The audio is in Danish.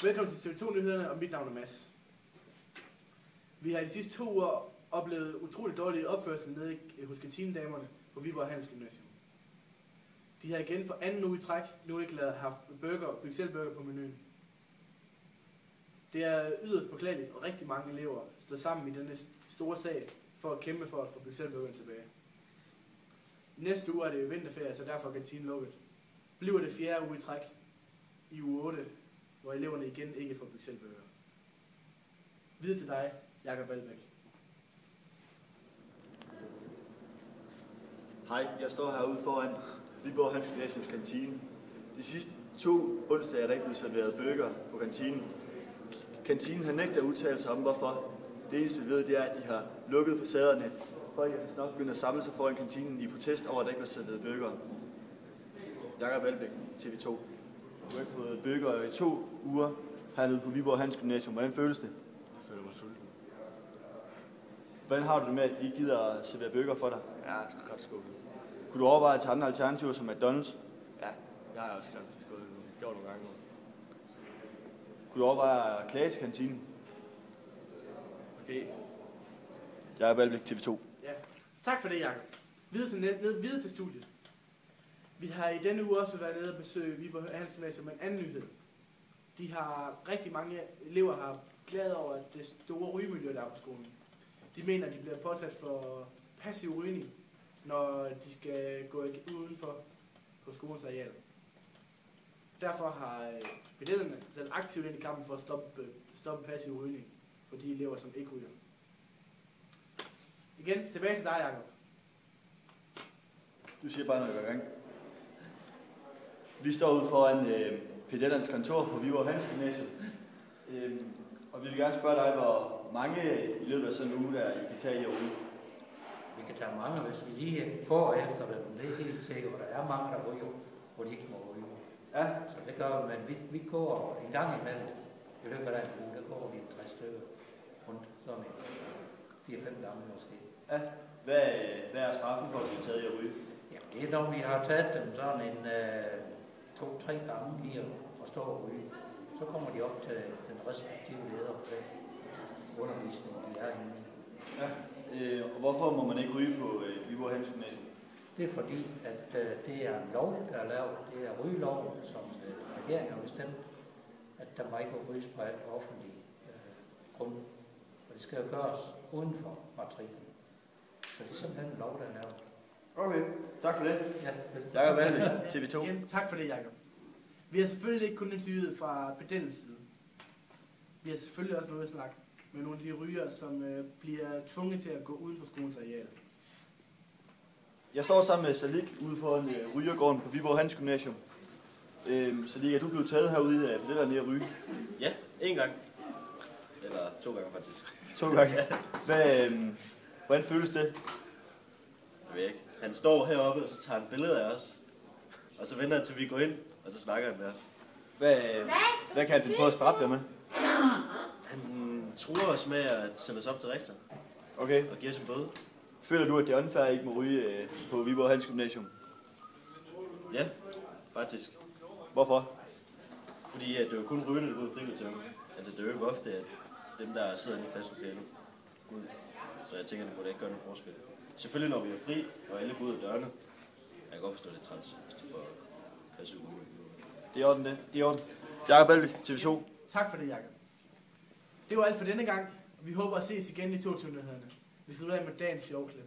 Velkommen til TV2-nyhederne, og mit navn er Mads. Vi har de sidste 2 uger oplevet utroligt dårlige opførsel nede hos kantinedamerne på Viborg Handelsgymnasium. De har igen for anden uge i træk nu ikke haft Pixelburger på menuen. Det er yderst beklageligt, og rigtig mange elever står sammen i denne store sag for at kæmpe for at få Pixelburgeren tilbage. Næste uge er det vinterferie, så derfor er kantinen lukket. Bliver det 4. uge i træk i uge 8, hvor eleverne igen ikke får Pixelburger. Videre til dig, Jakob Valbæk. Hej, jeg står herude foran Viborg Handelsgymnasiums kantine. De sidste 2 onsdage er der ikke blevet serveret burger på kantinen. Kantinen har nægtet at udtale sig om, hvorfor. Det eneste vi ved, det er, at de har lukket facaderne. Folk er snart begyndt at samle sig foran kantinen i protest over, at der ikke bliver serveret burger. Jakob Valbæk, TV2. Du har ikke fået burger i 2 uger hernede på Viborg Handelsgymnasium. Hvordan føles det? Jeg føler mig sulten. Hvordan har du det med, at de ikke gider at servere burger for dig? Jeg er ret skuffet. Kunne du overveje at tage andre alternativer som McDonald's? Ja, jeg har også gjort nogle gange nu. Kunne du overveje at klage til kantinen? Okay. Jakob Valbæk, TV2. Ja. Tak for det, Jakob. Videre til studiet. Vi har i denne uge også været nede og besøge Viborg Handelsgymnasium med en anden nyhed. Rigtig mange elever har klaget over det store rygemiljø, der er på skolen. De mener, at de bliver påsat for passiv rygning, når de skal gå udenfor på skolens areal. Derfor har pedellerne sat aktivt ind i kampen for at stoppe passiv rygning for de elever, som ikke ryger. Igen, tilbage til dig, Jakob. Du siger bare noget hver gang. Vi står ude foran pedellernes kontor på Viborg Handelsgymnasium. Og vi vil gerne spørge dig, hvor mange i løbet af sådan en uge, der I kan tage i at ryge. Vi kan tage mange, hvis vi lige går efter dem. Det er helt sikkert, og der er mange, der ryger, hvor de ikke må ryge. Ja. Så det gør vi, men vi går en gang imellem. I løbet af en uge, der går vi 60 stykker rundt, sådan 4-5 gange måske. Ja. Hvad er straffen for at blive taget i at ryge? Ja, det er når vi har taget dem sådan en 2-3 gange i at stå og ryge. Så kommer de op til den respektive leder på den undervisning, de er inde i. Ja. Og hvorfor må man ikke ryge på Viborg Handelsgymnasium? Det er fordi, at det er en lov, der er lavet. Det er rygeloven, som regeringen har bestemt, at der må ikke ryges på offentlig grund. Og det skal jo gøres uden for matriklen. Så det er simpelthen en lov, der er lavet. Okay, tak for det. Ja, Jakob Valbæk, TV2. Igen, tak for det, Jakob. Vi har selvfølgelig ikke kun interviewet fra pedellens side. Vi har selvfølgelig også været ude at snakke med nogle af de rygere, som bliver tvunget til at gå uden for skolens areal. Jeg står sammen med Salik ude foran rygergården på Viborg Handelsgymnasium. Salik, er du blevet taget herude af pedellerne i at ryge? Ja, 1 gang. Eller 2 gange faktisk. 2 gange? Hvordan føles det? Jeg ved ikke. Han står heroppe, og så tager han billeder af os. Og så venter han til vi går ind, og så snakker han med os. Hvad kan han finde på at straffe jer med? Han truer os med at sende os op til rektor. Okay. Og giver os en bøde. Føler du, at det er unfair, at I ikke må ryge på Viborg Handelsgymnasium? Ja, faktisk. Hvorfor? Fordi at det er jo kun rygende, der går ud frivilligt til dem. Altså det er jo ikke ofte, at dem, der sidder inde i klasselokalet, går ud. Så jeg tænker, at det burde ikke gøre nogen forskel. Selvfølgelig når vi er fri, og alle går ud af dørene. Jeg kan godt forstå, det er træls, hvis de får passiv rygning. Det er orden, det. Det er orden. Jakob Valbæk, TV2. Tak for det, Jakob. Det var alt for denne gang. Vi håber at ses igen i 22-nyhederne. Vi slutter af med dagens sjovklip.